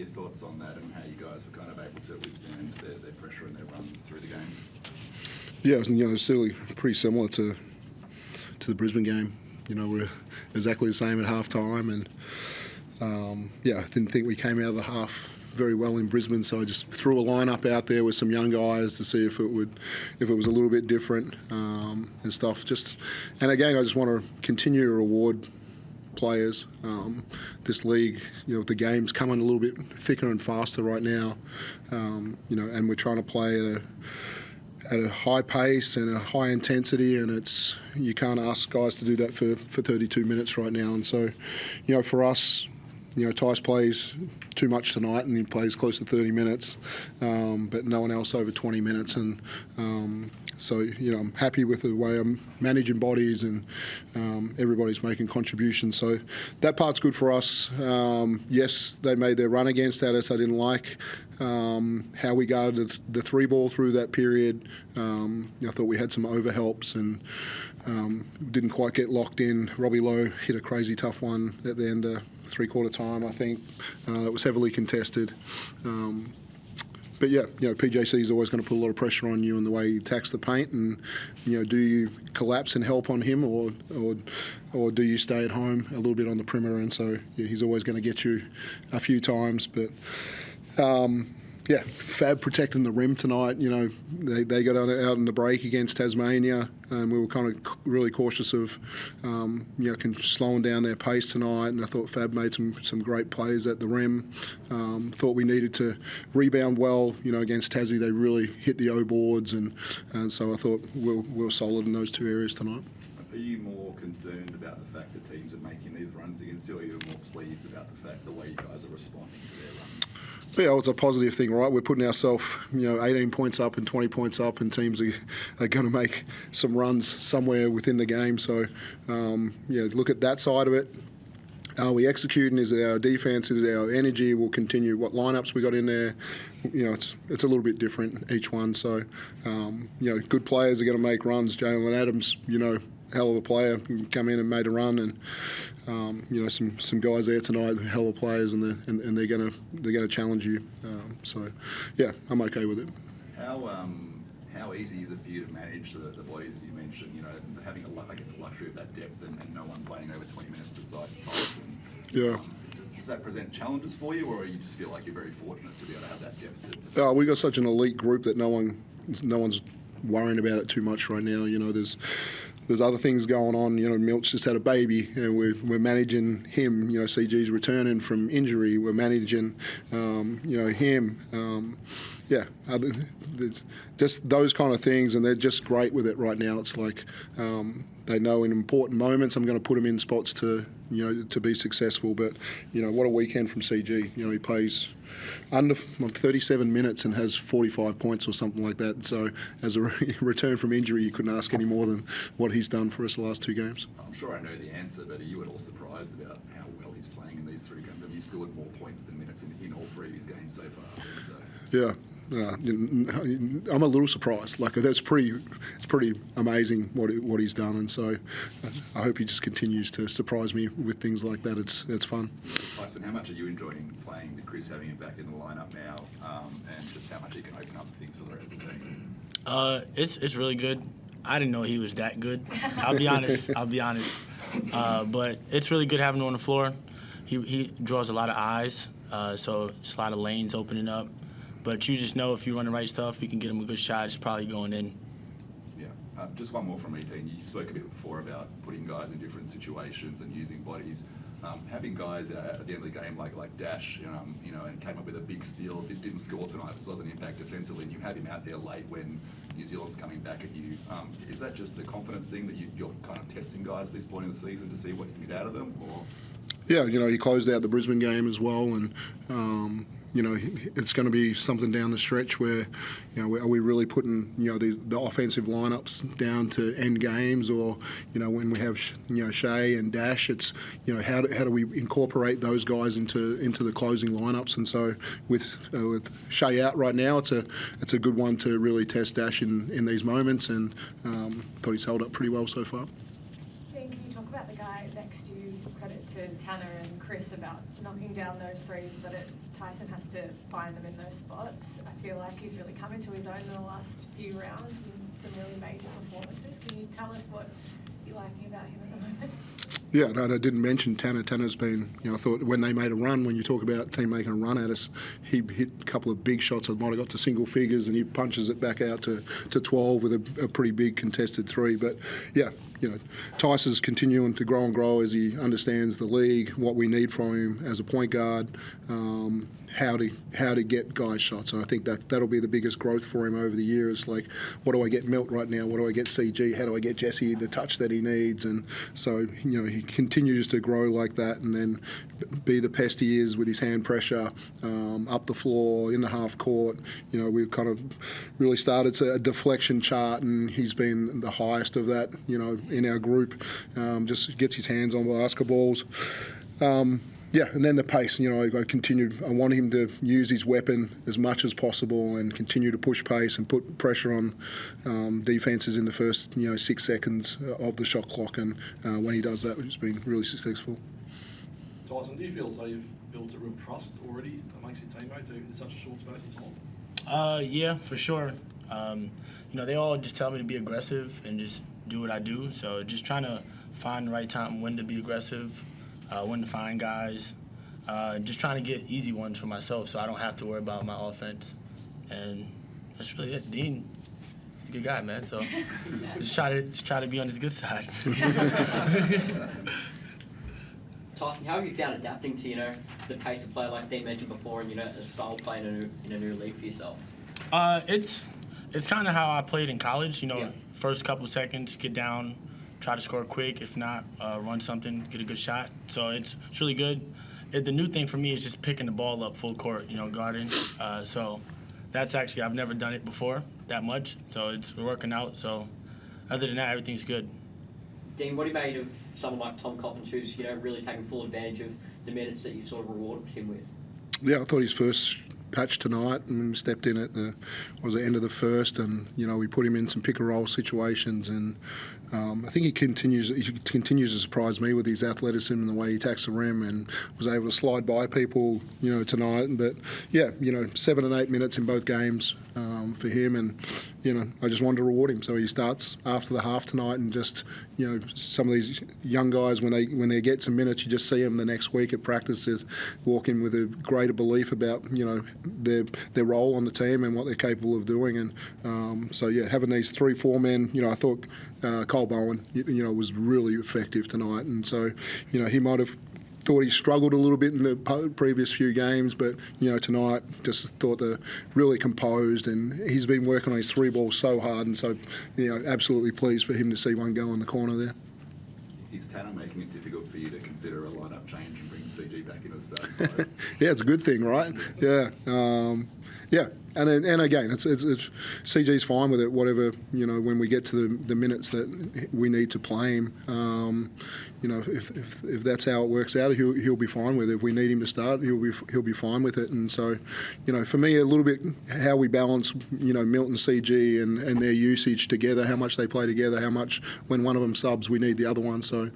thoughts on that and how you guys were kind of able to withstand their pressure and their runs through the game? Yeah, it was certainly pretty similar to the Brisbane game. We're exactly the same at half time, and I didn't think we came out of the half very well in Brisbane, so I just threw a lineup out there with some young guys to see if it was a little bit different and stuff. And again, I just want to continue to reward players. This league, the game's coming a little bit thicker and faster right now, and we're trying to play at a high pace and a high intensity, and you can't ask guys to do that for 32 minutes right now. And so, for us, Tice plays too much tonight, and he plays close to 30 minutes, but no one else over 20 minutes. And so, I'm happy with the way I'm managing bodies, and everybody's making contributions. So that part's good for us. Yes, they made their run against us. I didn't like how we guarded the three ball through that period. I thought we had some overhelps and didn't quite get locked in. Robbie Lowe hit a crazy tough one at the end of three-quarter time, I think. It was heavily contested. But yeah, PJC is always going to put a lot of pressure on you in the way he attacks the paint, and do you collapse and help on him, or do you stay at home a little bit on the perimeter? And so he's always going to get you a few times. But Fab protecting the rim tonight. They got out in the break against Tasmania, and we were kind of really cautious of slowing down their pace tonight. And I thought Fab made some great plays at the rim. Thought we needed to rebound well. Against Tassie, they really hit the O boards, and so I thought we were solid in those two areas tonight. Are you more concerned about the fact that teams are making these runs against you, or are you more pleased about the way you guys are responding to their runs? Yeah, it's a positive thing, right? We're putting ourselves, 18 points up and 20 points up, and teams are going to make some runs somewhere within the game. So, look at that side of it. Are we executing? Is it our defense? Is it our energy? We'll continue. What lineups we got in there? It's a little bit different each one. So, good players are going to make runs. Jalen Adams, hell of a player, come in and made a run, and some guys there tonight, hell of players, and they're gonna challenge you. I'm okay with it. How easy is it for you to manage the bodies you mentioned? Having the luxury of that depth and no one playing over 20 minutes besides Tyson. Yeah. Does that present challenges for you, or you just feel like you're very fortunate to be able to have that depth? We got such an elite group that no one's worrying about it too much right now. There's other things going on. Milt's just had a baby, and we're managing him. CG's returning from injury. We're managing, him. Just those kind of things, and they're just great with it right now. It's like they know in important moments I'm going to put them in spots to be successful. But what a weekend from CG. He plays under 37 minutes and has 45 points or something like that. So as a return from injury, you couldn't ask any more than what he's done for us the last two games. I'm sure I know the answer, but are you at all surprised about how well he's playing in these three games? Have you scored more points than minutes in all three of his games so far? Yeah. I'm a little surprised. It's pretty amazing what he's done, and so I hope he just continues to surprise me with things like that. It's fun. Tyson, how much are you enjoying playing with Chris, having him back in the lineup now, and just how much he can open up things for the rest of the team? It's really good. I didn't know he was that good. I'll be honest. But it's really good having him on the floor. He draws a lot of eyes, so it's a lot of lanes opening up. But you just know if you run the right stuff, you can get him a good shot. It's probably going in. Yeah. Just one more from me, Dean. You spoke a bit before about putting guys in different situations and using bodies. Having guys at the end of the game like Dash, and came up with a big steal, didn't score tonight, but doesn't impact defensively, and you have him out there late when New Zealand's coming back at you. Is that just a confidence thing that you're kind of testing guys at this point in the season to see what you can get out of them? Or? Yeah, he closed out the Brisbane game as well, and it's going to be something down the stretch where, are we really putting, the offensive lineups down to end games, or, when we have, Shea and Dash, it's, how do we incorporate those guys into the closing lineups? And so with Shea out right now, it's a good one to really test Dash in these moments, and thought he's held up pretty well so far. Jane, can you talk about the guy next to you? Credit to Tanner and Chris about knocking down those threes, but Tyson has to find them in those spots. I feel like he's really come into his own in the last few rounds and some really major performances. Can you tell us what you're liking about him at the moment? Yeah, no, I didn't mention Tanner. Tanner's been, I thought when they made a run, when you talk about a team making a run at us, he hit a couple of big shots that might have got to single figures, and he punches it back out to 12 with a pretty big contested three. But yeah, Tyson's continuing to grow and grow as he understands the league, what we need from him as a point guard, how to get guys shots. And I think that'll be the biggest growth for him over the years. Like, what do I get Milt right now? What do I get CG? How do I get Jesse the touch that he needs? And so, he continues to grow like that, and then be the pest he is with his hand pressure, up the floor, in the half court. We've kind of really started a deflection chart, and he's been the highest of that, in our group. Just gets his hands on basketballs. Yeah, and then the pace. I want him to use his weapon as much as possible and continue to push pace and put pressure on defences in the first 6 seconds of the shot clock. And when he does that, it's been really successful. Tyson, do you feel as though you've built a real trust already amongst your teammates in such a short space of time? Yeah, for sure. They all just tell me to be aggressive and just do what I do. So just trying to find the right time when to be aggressive. When to find guys, just trying to get easy ones for myself so I don't have to worry about my offense. And that's really it. Dean, he's a good guy, man. So just try to be on his good side. Tyson, how have you found adapting to, the pace of play like Dean mentioned before and, a style of play in a new league for yourself? It's kind of how I played in college, First couple seconds, get down, try to score quick. If not, run something, get a good shot. So it's really good. The new thing for me is just picking the ball up full court, guarding. So that's actually, I've never done it before that much. So it's working out. So other than that, everything's good. Dean, what do you made of someone like Tom Coppins, who's really taking full advantage of the minutes that you sort of rewarded him with? Yeah, I thought his first patch tonight and stepped in at the end of the first, and we put him in some pick and roll situations, and I think he continues to surprise me with his athleticism and the way he attacks the rim, and was able to slide by people tonight. But yeah, 7 and 8 minutes in both games for him, and I just wanted to reward him. So he starts after the half tonight, and just some of these young guys, when they get some minutes, you just see them the next week at practices walk in with a greater belief about their role on the team and what they're capable of doing. And so yeah, having these 3-4 men, I thought Cole Bowen was really effective tonight, and so he might have thought he struggled a little bit in the previous few games, but tonight just thought they're really composed, and he's been working on his 3 ball so hard, and so absolutely pleased for him to see one go in the corner there. Is Tanner making it difficult for you to consider a lineup change and bring CG back into the starting? Yeah, it's a good thing, right? Yeah. Yeah, and again, it's CG's fine with it. Whatever when we get to the minutes that we need to play him, if that's how it works out, he'll be fine with it. If we need him to start, he'll be fine with it. And so, for me, a little bit how we balance, Milton, CG, and their usage together, how much they play together, how much when one of them subs, we need the other one. So,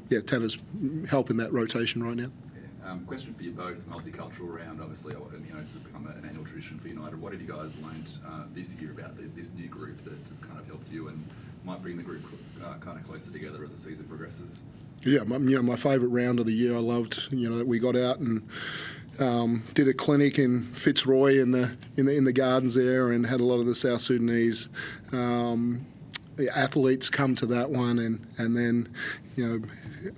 yeah, Tanner's helping that rotation right now. Question for you both, multicultural round, obviously, it's become an annual tradition for United. What have you guys learned this year about this new group that has kind of helped you and might bring the group kind of closer together as the season progresses? Yeah, my favourite round of the year, I loved, that we got out and did a clinic in Fitzroy in the gardens there, and had a lot of the South Sudanese athletes come to that one, and then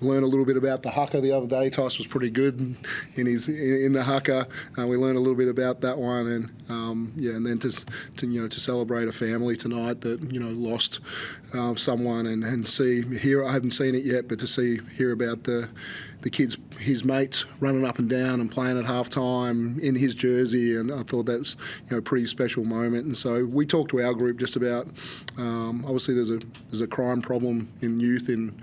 learn a little bit about the haka the other day. Tice was pretty good in the haka. We learned a little bit about that one, and and then to celebrate a family tonight that lost someone, and hear I haven't seen it yet, but to hear about the kids, his mates running up and down and playing at halftime in his jersey, and I thought that's a pretty special moment. And so we talked to our group just about obviously there's a crime problem in youth in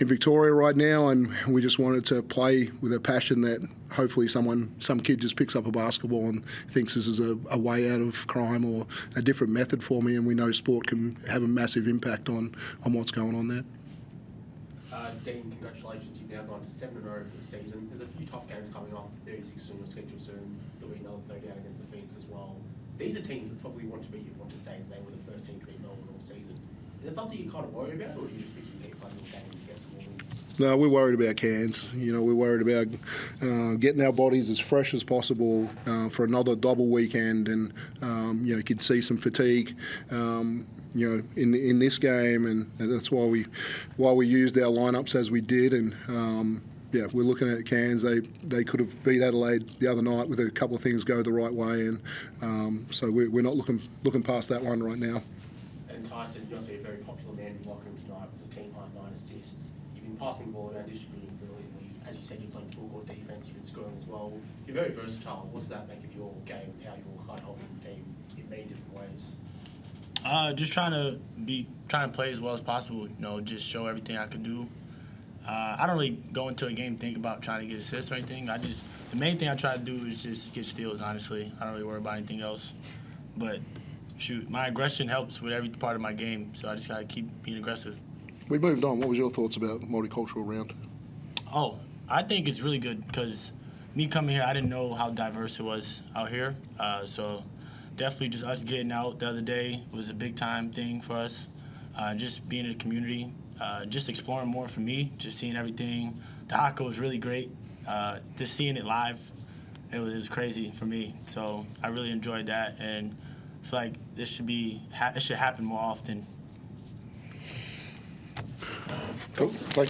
Victoria right now, and we just wanted to play with a passion that hopefully some kid just picks up a basketball and thinks this is a way out of crime or a different method for me, and we know sport can have a massive impact on what's going on there. Dean, congratulations. You've now gone to 7 in a row for the season. There's a few tough games coming up. 36 on your schedule soon. There'll be another 30 out against the Phoenix as well. These are teams that probably want to beat you, want to say they were the first team to beat Melbourne all season. Is that something you kind of worry about, or do you just think you keep playing your game and get some more wins? No, we're worried about Cairns. You know, we're worried about getting our bodies as fresh as possible for another double weekend, and you know, you can see some fatigue. You know, in this game, and that's why we used our lineups as we did. And yeah, we're looking at Cairns. They could have beat Adelaide the other night with a couple of things go the right way, and so we're not looking past that one right now. And Tyson, you must be a very popular man in the locker room tonight with the team high 9 assists. You've been passing the ball around, distributing brilliantly. As you said, you're playing full court defence. You've been scoring as well. You're very versatile. What's that make of your game and how you're kind of helping the team in many different ways? Just trying to play as well as possible. You know, just show everything I can do. I don't really go into a game think about trying to get assists or anything. The main thing I try to do is just get steals. Honestly, I don't really worry about anything else. But shoot, my aggression helps with every part of my game, so I just gotta keep being aggressive. We moved on. What was your thoughts about multicultural round? Oh, I think it's really good because me coming here, I didn't know how diverse it was out here. So definitely just us getting out the other day was a big time thing for us. Just being in the community, just exploring more for me, just seeing everything. The haka was really great. Just seeing it live, it was crazy for me. So I really enjoyed that, and I feel like it should happen more often. Cool. Thank you.